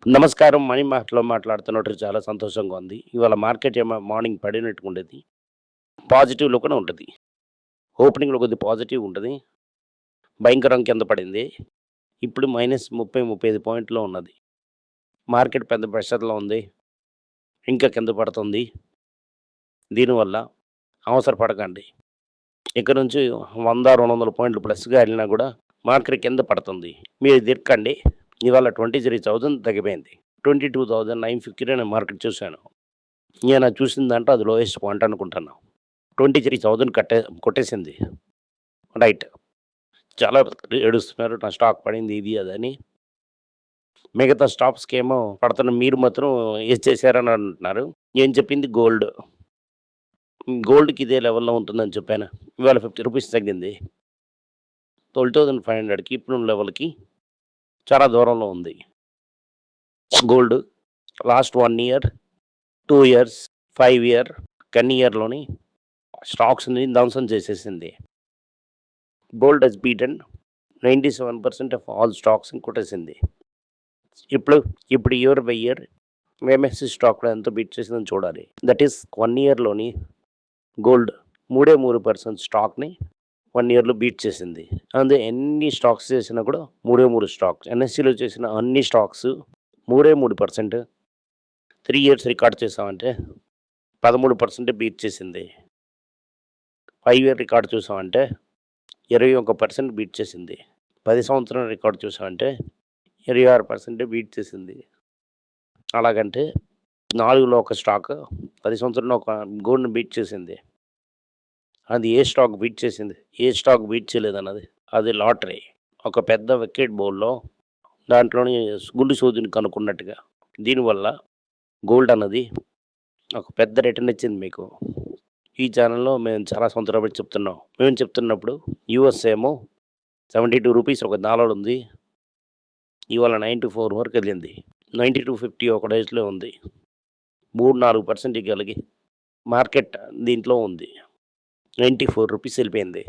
నమస్కారం. మనీ మార్ట్‌లో మాట్లాడుతున్నట్టు చాలా సంతోషంగా ఉంది. ఇవాళ మార్కెట్ ఏమో మార్నింగ్ పడినట్టుగా ఉండేది. పాజిటివ్‌లో కూడా ఉంటది. ఓపెనింగ్‌లో కొద్దిగా పాజిటివ్ ఉంటది. భయంకరంగా కింద పడింది. ఇప్పుడు -30, 35 పాయింట్‌లో ఉన్నది. మార్కెట్ పెద్ద ప్రెషర్‌లో ఉంది. ఇంకా కింద పడుతుంది. దీనివల్ల అవసరపడకండి. ఇక నుంచి 100, 200 పాయింట్లు ప్లస్‌గా ఎళ్ళినా కూడా మార్కెట్ కింద పడుతుంది. మీరు దిక్కండి. ఇవాళ 23,000 తగ్గిపోయింది. 22,950 నేను మార్కెట్ చూశాను. నేను చూసిన దాంట్లో అది లోయెస్ట్ పాయింట్ అనుకుంటాను. 23,000 కొట్టేసింది. రైట్. చాలా ఏడుస్తున్నారు. నా స్టాక్ పడింది ఇది అదని. మిగతా స్టాక్స్‌కేమో పడుతున్న మీరు మాత్రం ఏసేసారని అంటున్నారు. నేను చెప్పింది గోల్డ్. గోల్డ్‌కి ఇదే లెవెల్‌లో ఉంటుందని చెప్పాను. ఇవాళ ₹50 తగ్గింది. 12,500కి ఇప్పుడున్న లెవెల్‌కి చాలా దూరంలో ఉంది. Gold lost 1 year, 2 years, 5 year, 10 ఇయర్‌లోని స్టాక్స్‌ని ధ్వంసం చేసేసింది. Gold has beaten 97% of all స్టాక్స్‌ని కొట్టేసింది. ఇప్పుడు ఇప్పుడు ఇయర్ బై ఇయర్ ఎంఎస్‌సి స్టాక్‌లో ఎంత బీట్ చేసిందని చూడాలి. దట్ ఈస్ 1 ఇయర్‌లోని గోల్డ్ 3% స్టాక్‌ని 1 ఇయర్‌లో బీట్ చేసింది. ఎన్ని స్టాక్స్ చేసినా కూడా 3 స్టాక్స్. ఎన్ఎస్‌సిలో చేసిన అన్ని స్టాక్స్ 3% 3 ఇయర్స్ రికార్డ్ చేసామంటే 13% బీట్ చేసింది. 5 ఇయర్ రికార్డ్ చూసామంటే 21% బీట్ చేసింది. 10 సంవత్సరం రికార్డ్ చూసామంటే 26% బీట్ చేసింది. అలాగంటే 4లో ఒక స్టాక్ 10 సంవత్సరంలో ఒక గోల్డ్‌ని బీట్ చేసింది. అది ఏ స్టాక్ బీట్ చేసింది? ఏ స్టాక్ బీట్ చేయలేదన్నది. అది లాటరీ. ఒక పెద్ద వికెట్ బౌల్‌లో దాంట్లోని గుండు సూదిని కనుక్కున్నట్టుగా. దీనివల్ల గోల్డ్ అన్నది ఒక పెద్ద రిటర్న్ ఇచ్చింది మీకు. ఈ ఛానెల్‌లో మేము చాలా సంవత్సరాల బట్టి చెప్తున్నాం. మేము చెప్తున్నప్పుడు యూఎస్ ఏమో ₹72 ఒక డాలర్ ఉంది. ఇవాళ 94 వరకు వెళ్ళింది. 92.50 ఒక డేస్‌లో ఉంది. 3, 4% కలిగి మార్కెట్ దీంట్లో ఉంది. ₹94 వెళ్ళిపోయింది.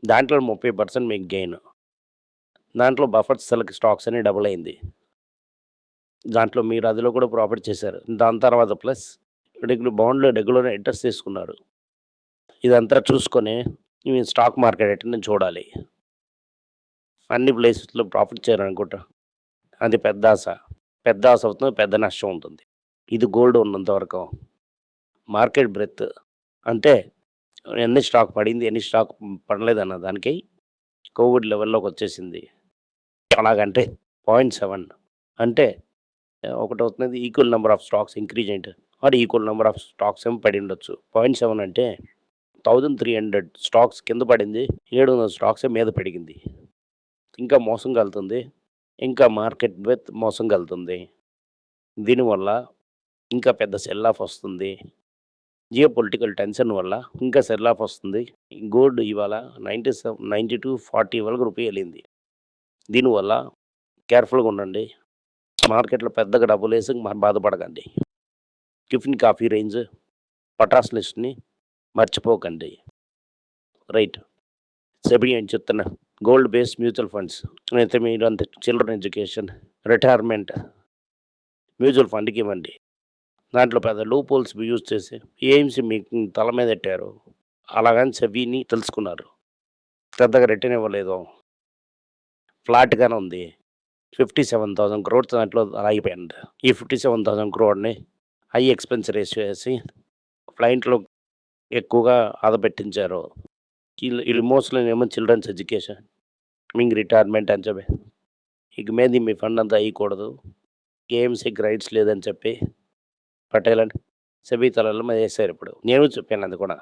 దాంట్లో 30% మీకు గెయిన్. దాంట్లో బఫెట్ సెలెక్ట్ స్టాక్స్ అని డబుల్ అయింది. దాంట్లో మీరు అందులో కూడా ప్రాఫిట్ చేశారు. దాని తర్వాత ప్లస్ బాండ్‌లో రెగ్యులర్ ఇంట్రెస్ట్ తీసుకున్నారు. ఇదంతా చూసుకొని మీ స్టాక్ మార్కెట్ రిటర్న్ చూడాలి. అన్ని ప్లేసెస్‌లో ప్రాఫిట్ చేయాలనుకుంటా. అది పెద్ద ఆశ. పెద్ద ఆశ అవుతుంది. పెద్ద నష్టం ఉంటుంది. ఇది గోల్డ్ ఉన్నంత వరకు. మార్కెట్ బ్రెడ్త్ అంటే ఎన్ని స్టాక్ పడింది, ఎన్ని స్టాక్ పడలేదన్న దానికి కోవిడ్ లెవెల్‌లోకి వచ్చేసింది. అలాగంటే 0.7 అంటే ఒకటవుతున్నది equal number of stocks increase అయింట్ or equal number of stocks ఏమో పడి ఉండొచ్చు. 0.7 అంటే 1300 స్టాక్స్ కింద పడింది. 700 స్టాక్సే మీద పెరిగింది. ఇంకా మోసం కలుతుంది. ఇంకా మార్కెట్ బ్రెడ్త్ మోసం కలుతుంది. దీనివల్ల ఇంకా పెద్ద సెల్ ఆఫ్ వస్తుంది. జియో పొలిటికల్ టెన్షన్ వల్ల ఇంకా సెల్ ఆఫ్ వస్తుంది. గోల్డ్ ఇవాళ 92, 40 వరకు వెళ్ళింది. దీనివల్ల కేర్‌ఫుల్‌గా ఉండండి. మార్కెట్‌లో పెద్దగా డబ్బులేసి బాధపడకండి. టిఫిన్ కాఫీ రేంజ్, పటాస్ లిస్ట్‌ని మర్చిపోకండి. రైట్. సెబీ ఏం చెప్తున్నా గోల్డ్ బేస్డ్ మ్యూచువల్ ఫండ్స్ అయితే మీరంతా చిల్డ్రన్ ఎడ్యుకేషన్, రిటైర్మెంట్ మ్యూచువల్ ఫండ్‌కి ఇవ్వండి. దాంట్లో పెద్ద లూప్ హోల్స్ యూజ్ చేసి ఎయిమ్స్ మీకు తల మీద ఎట్టారు. అలాగని సెబీని తెలుసుకున్నారు. పెద్దగా రిటర్న్ ఇవ్వలేదు. ఫ్లాట్‌గానే ఉంది. 57,000 క్రోర్స్ దాంట్లో ఆగిపోయింది. ఈ 57,000 క్రోర్‌ని హై ఎక్స్‌పెన్స్ రేషియో ఏసి ఫ్లైట్‌లో ఎక్కువగా ఆదపెట్టించారు. ఈళ్ళు మోస్ట్‌లీ ఏమో చిల్డ్రన్స్ ఎడ్యుకేషన్, మీకు రిటైర్మెంట్ అని చెప్పి. ఇక మీద మీ ఫండ్ అంతా ఎయకూడదు. ఏఎంసీకి రైట్స్ లేదని చెప్పి పటేల్ అని సెబీ తలల మీద ఏసారు ఇప్పుడు. నేను చెప్పాను అది కూడా.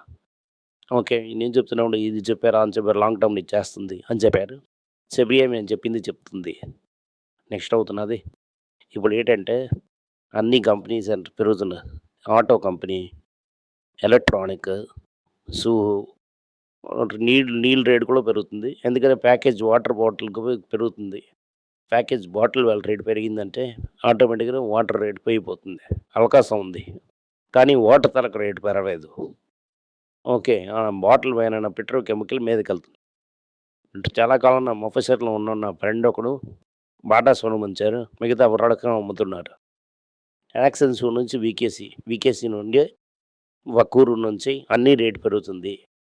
ఓకే. నేను చెప్తున్నప్పుడు ఇది చెప్పారా అని చెప్పారు. లాంగ్ టర్మ్‌లో ఇది చేస్తుంది అని చెప్పారు. సెబీ నేను చెప్పింది చెప్తుంది. నెక్స్ట్ అవుతున్నది ఇప్పుడు ఏంటంటే అన్ని కంపెనీస్ పెరుగుతున్నాయి. ఆటో కంపెనీ, ఎలక్ట్రానిక్, షూ, నీళ్ళ రేట్ కూడా పెరుగుతుంది. ఎందుకంటే ప్యాకేజ్ వాటర్ బాటిల్‌కి పెరుగుతుంది. ప్యాకేజ్ బాటిల్ వాళ్ళ రేట్ పెరిగిందంటే ఆటోమేటిక్‌గా వాటర్ రేట్ పెరిగిపోతుంది. అవకాశం ఉంది. కానీ వాటర్ తరకు రేట్ పెరగలేదు. ఓకే. బాటిల్ పైన పెట్రోకెమికల్ మీదకెళ్తుంది. అంటే చాలా కాలం నా మొఫెసర్‌లో ఉన్న నా ఫ్రెండ్ ఒకడు బాటా సోనం ఉంచారు. మిగతా ప్రోడక్ట్‌ని అమ్ముతున్నారు. యాక్సెన్స్ నుంచి వీకేసీ నుండి వక్కూరు నుంచి అన్నీ రేట్ పెరుగుతుంది.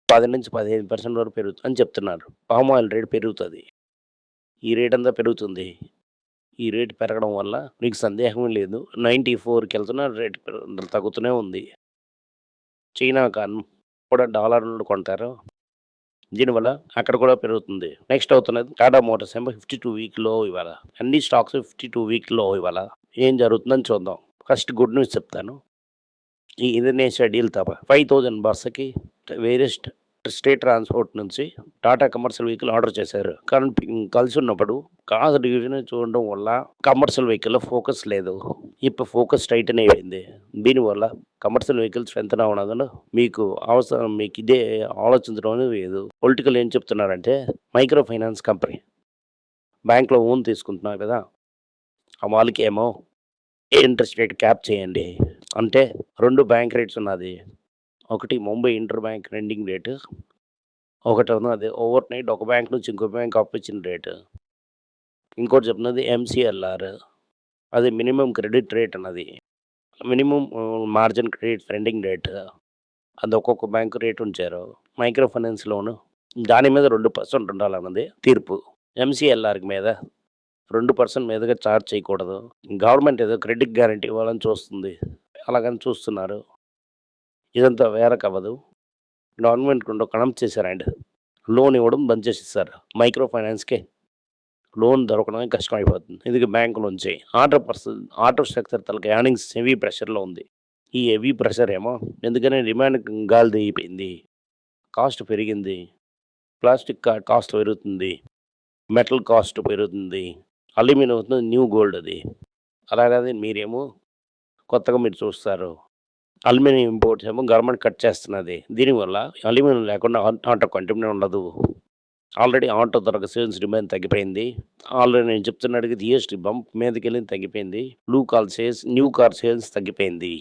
10-15% వరకు పెరుగుతుందని చెప్తున్నారు. పామ్ ఆయిల్ రేట్ పెరుగుతది. ఈ రేట్ అంతా పెరుగుతుంది. ఈ రేట్ పెరగడం వల్ల మీకు సందేహమే లేదు. 94కెళ్తున్న రేట్ తగ్గుతూనే ఉంది. చైనా కూడా డాలర్‌లో కొంటారు. దీనివల్ల అక్కడ కూడా పెరుగుతుంది. నెక్స్ట్ అవుతున్నది టాటా మోటార్స్ ఏమో 52 వీక్ లో ఇవాళ. అన్ని స్టాక్స్ 52 వీక్ లో ఇవాళ. ఏం జరుగుతుందని చూద్దాం. ఫస్ట్ గుడ్ న్యూస్ చెప్తాను. ఈ ఇండోనేషియా డీల్ తప్ప 5,000 బస్సుకి వేరే స్టేట్ ట్రాన్స్‌పోర్ట్ నుంచి టాటా కమర్షియల్ వెహికల్ ఆర్డర్ చేశారు. కానీ కలిసి ఉన్నప్పుడు కాస్ట్ డివిజన్ చూడడం వల్ల కమర్షియల్ వెహికల్‌లో ఫోకస్ లేదు. ఇప్పుడు ఫోకస్ టైటన్ అయిపోయింది. దీనివల్ల కమర్షియల్ వెహికల్ స్ట్రెంథెన్ అవ్వడంలో మీకు అవసరం మీకు ఇదే ఆలోచించడం అనేది లేదు. పొలిటికల్ ఏం చెప్తున్నారంటే మైక్రో ఫైనాన్స్ కంపెనీ బ్యాంక్‌లో లోన్ తీసుకుంటున్నారు కదా! వాళ్ళకేమో ఇంట్రెస్ట్ రేట్ క్యాప్ చేయండి. అంటే 2 బ్యాంక్ రేట్స్ ఉన్నది. ఒకటి Mumbai inter bank lending rate. ఒకటి ఉన్నది ఓవర్ నైట్ ఒక బ్యాంక్ నుంచి ఇంకో బ్యాంక్ అప్పిచ్చిన రేటు. ఇంకోటి చెప్తున్నది ఎంసీఎల్ఆర్. అది మినిమమ్ క్రెడిట్ రేట్ అన్నది. Minimum margin credit lending rate. అది ఒక్కొక్క బ్యాంకు రేట్ ఉంచారు. మైక్రో ఫైనాన్స్ లోను దాని మీద 2% ఉండాలన్నది తీర్పు. ఎంసీఎల్ఆర్ మీద 2% మీదగా చార్జ్ చేయకూడదు. గవర్నమెంట్ ఏదో క్రెడిట్ గ్యారంటీ ఇవ్వాలని చూస్తుంది. అలాగని చూస్తున్నారు. ఇదంతా వేరకవ్వదు. గవర్నమెంట్ రెండు కణం చేశారండి. లోన్ ఇవ్వడం బంద్ చేసేసారు. మైక్రో ఫైనాన్స్‌కి లోన్ దొరకడమే కష్టమైపోతుంది. ఇది బ్యాంకు నుంచి ఆటో సెక్టర్ తాలూకా ఎర్నింగ్స్ హెవీ ప్రెషర్‌లో ఉంది. ఈ హెవీ ప్రెషర్ ఏమో ఎందుకని డిమాండ్ గాలి దిగిపోయింది. కాస్ట్ పెరిగింది. ప్లాస్టిక్ కాస్ట్ పెరుగుతుంది. మెటల్ కాస్ట్ పెరుగుతుంది. అల్యూమినియం అవుతుంది న్యూ గోల్డ్ అది. అలాగని మీరేమో కొత్తగా మీరు చూస్తారు. అల్యూమినియం ఇంపోర్ట్స్ ఏమో గవర్నమెంట్ కట్ చేస్తున్నది. దీనివల్ల అల్యూమినియం లేకుండా ఆటో కంటిన్యూ ఉండదు. ఆల్రెడీ ఆటో ధరకు సేల్స్ డిమాండ్ తగ్గిపోయింది. ఆల్రెడీ నేను చెప్తున్నట్టుగా జీఎస్టీ బంప్ మీదకెళ్ళి తగ్గిపోయింది. న్యూ కార్ సేల్స్ తగ్గిపోయింది.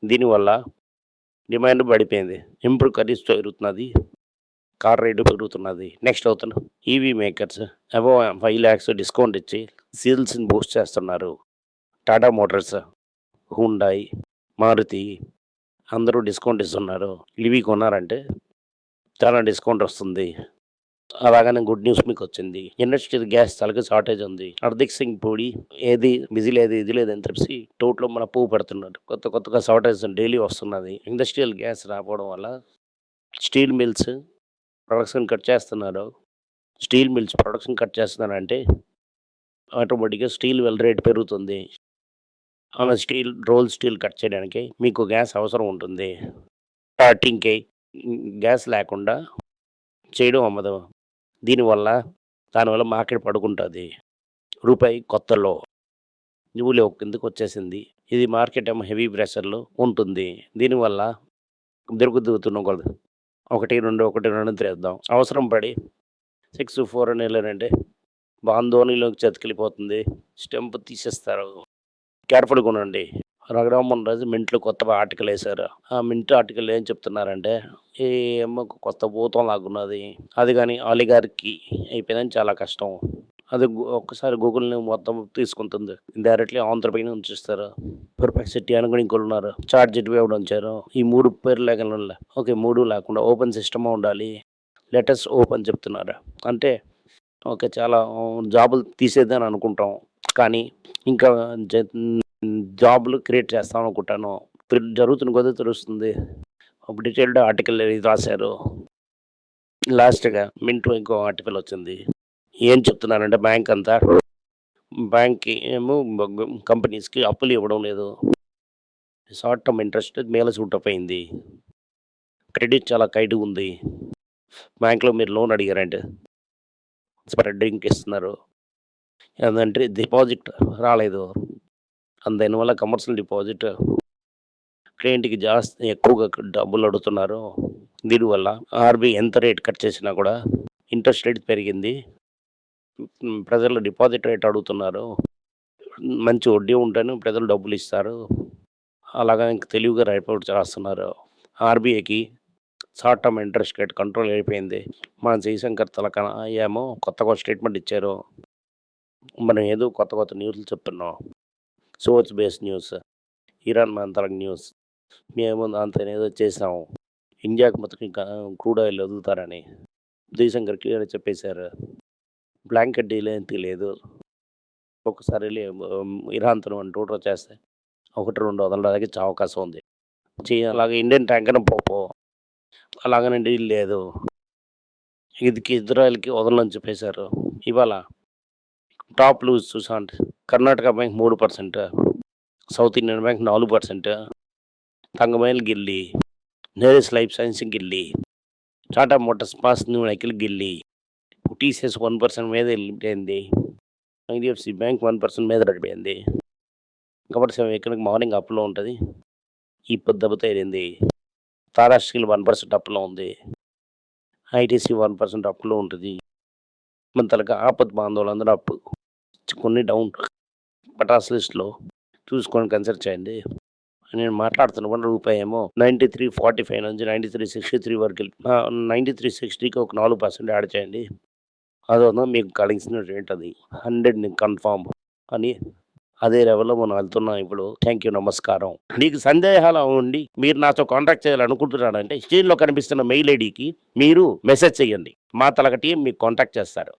దీనివల్ల డిమాండ్ పడిపోయింది. ఇంప్రూవ్ ఖరీదు పెరుగుతున్నది. కార్ రేటు పెరుగుతున్నది. నెక్స్ట్ అవుతున్న EV makers above 5 lakhs discount ఇచ్చి సేల్స్‌ని బూస్ట్ చేస్తున్నారు. టాటా మోటార్స్, హుండాయ్, మారుతి అందరూ డిస్కౌంట్ ఇస్తున్నారు. ఇవి కొన్నారంటే చాలా డిస్కౌంట్ వస్తుంది. అలాగనే గుడ్ న్యూస్ మీకొచ్చింది. ఇండస్ట్రియల్ గ్యాస్ తాలూకా షార్టేజ్ ఉంది. హర్దీప్ సింగ్ పూరి ఏది బిజీ లేదు, ఇది లేదని చెప్పేసి టోటల్‌లో మన పువ్వు పెడుతున్నారు. కొత్తగా షార్టేజ్ డైలీ వస్తున్నది. ఇండస్ట్రియల్ గ్యాస్ రాకపోవడం వల్ల స్టీల్ మిల్స్ ప్రొడక్షన్ కట్ చేస్తున్నారు. స్టీల్ మిల్స్ ప్రొడక్షన్ కట్ చేస్తున్నారంటే ఆటోమేటిక్‌గా స్టీల్ రేట్ పెరుగుతుంది. అలా రోల్ స్టీల్ కట్ చేయడానికి మీకు గ్యాస్ అవసరం ఉంటుంది. స్టార్టింగ్‌కి గ్యాస్ లేకుండా చేయడం అవ్వదు. దానివల్ల మార్కెట్ పడుకుంటుంది. రూపాయి కొత్తలో న్యూలో కిందకొచ్చేసింది. ఇది మార్కెట్ ఏమో హెవీ ప్రెషర్‌లో ఉంటుంది. దీనివల్ల దొరుకుతున్నకొలది 1, 2, 1, 2 తీద్దాం. అవసరం పడి 6, 4 అని వెళ్ళారంటే బాంధోనిలోకి చతికిలిపోతుంది. స్టెంప్ తీసేస్తారు. కేర్‌ఫుల్‌గా ఉండండి. రఘురామన్ రాజు మింట్‌లో కొత్త ఆర్టికల్ వేశారు. ఆ మింట్ ఆర్టికల్ ఏం చెప్తున్నారంటే ఏమో కొత్త భూతం లాగున్నది. అది కానీ ఆలిగార్కి అయిపోయిందని చాలా కష్టం. అది ఒక్కసారి గూగుల్‌ని మొత్తం తీసుకుంటుంది. డైరెక్ట్‌లీ ఆంధ్రపైన ఉంచేస్తారు. పర్‌ప్లెక్సిటీ అని కూడా ఇంకోళ్ళు ఉన్నారు. చాట్‌జిపిటి ఒకటి ఉంచారు. ఈ 3 పేర్లు లేకుండా ఓకే 3 లేకుండా ఓపెన్ సిస్టమ్ ఉండాలి. లెటెస్ట్ ఓపెన్ చెప్తున్నారు. అంటే ఓకే చాలా జాబులు తీసేద్దని అనుకుంటాం. కానీ ఇంకా జాబ్‌లు క్రియేట్ చేస్తాం అనుకుంటాను. జరుగుతున్న కొద్దీ తెలుస్తుంది. ఒక డీటెయిల్డ్ ఆర్టికల్ రాశారు. లాస్ట్‌గా మింట్‌లో ఇంకో ఆర్టికల్ వచ్చింది. ఏం చెప్తున్నారంటే బ్యాంక్‌కి ఏమో కంపెనీస్‌కి అప్పులు ఇవ్వడం లేదు. షార్ట్ టర్మ్ ఇంట్రెస్ట్ మేల సూటప్ అయింది. క్రెడిట్ చాలా టైట్‌గా ఉంది. బ్యాంక్‌లో మీరు లోన్ అడిగారంటే స్ప్రెడ్డింగ్‌కి ఇస్తున్నారు. ఏందంటే డిపాజిట్ రాలేదు. దానివల్ల కమర్షియల్ డిపాజిట్ క్లయింట్‌కి ఎక్కువగా డబ్బులు అడుగుతున్నారు. దీనివల్ల ఆర్‌బీఐ ఎంత రేట్ కట్ చేసినా కూడా ఇంట్రెస్ట్ రేట్ పెరిగింది. ప్రజలు డిపాజిట్ రేట్ అడుగుతున్నారు. మంచి వడ్డీ ఉంటేనే ప్రజలు డబ్బులు ఇస్తారు. అలాగా ఇంక తెలివిగా రిపోర్ట్ చేస్తున్నారు. ఆర్‌బీఐకి short term interest rate control అయిపోయింది. మన జయశంకర్ ఏమో కొత్తగా స్టేట్మెంట్ ఇచ్చారు. మనం ఏదో కొత్త కొత్త న్యూస్లు చెప్తున్నాం. సోర్స్ బేస్డ్ న్యూస్, ఇరాన్ మంతలకు న్యూస్. మేము దాంతో ఏదో చేసాము. ఇండియాకి మొత్తం క్రూడ్ ఆయిల్ వదులుతారని జయశంకర్ క్లియర్గా చెప్పేశారు. బ్లాంకెట్ డీల్ ఏంటి లేదు. ఒక్కసారి ఇరాన్తో మనం టోటల్ చేస్తే 1-2 వదలడానికి అవకాశం ఉంది. అలాగే ఇండియన్ ట్యాంకర్ పోపో అలాగనే డీల్ లేదు. ఇదికి ఇజ్రాయెల్కి వదలని చెప్పేశారు. ఇవాళ టాప్ లూజ్ చూసాండి. Karnataka bank 3%, south Indian bank 4%, Thangamayil గిల్లి, నేరస్ లైఫ్ సైన్స్ గిల్లి, టాటా మోటార్స్ పాస్ నైకిల్ గిల్లి, టీసీఎస్ 1% మీద వెళ్ళిపోయింది. ఐడిఎఫ్సి బ్యాంక్ 1% మీద పడిపోయింది. కాబట్టి ఎక్కడికి మార్నింగ్ అప్లో ఉంటుంది. ఈ దెబ్బతో ఏరింది. టాటా స్టీల్ 1% అప్లో ఉంది. ఐటీసీ 1% అప్లో ఉంటుంది. మన తలక ఆపత్ బాంధవులందరూ అప్పు. కొన్ని డౌన్ పటాస్ లిస్ట్లో చూసుకొని కన్సిడర్ చేయండి. నేను మాట్లాడుతున్న రూపాయి ఏమో 93.45 నుంచి 93.63 వరకు 93.60కి ఒక 4% యాడ్ చేయండి. అదొక మీకు కలిగిన రేట్ అది 100 కన్ఫామ్ అని అదే లెవెల్లో మనం వెళ్తున్నాం ఇప్పుడు. థ్యాంక్ యూ, నమస్కారం. మీకు సందేహాలు ఉండి మీరు నాతో కాంటాక్ట్ చేయాలనుకుంటున్నారంటే స్క్రీన్లో కనిపిస్తున్న మెయిల్ ఐడికి మీరు మెసేజ్ చేయండి. మా తలక టీం మీకు కాంటాక్ట్ చేస్తారు.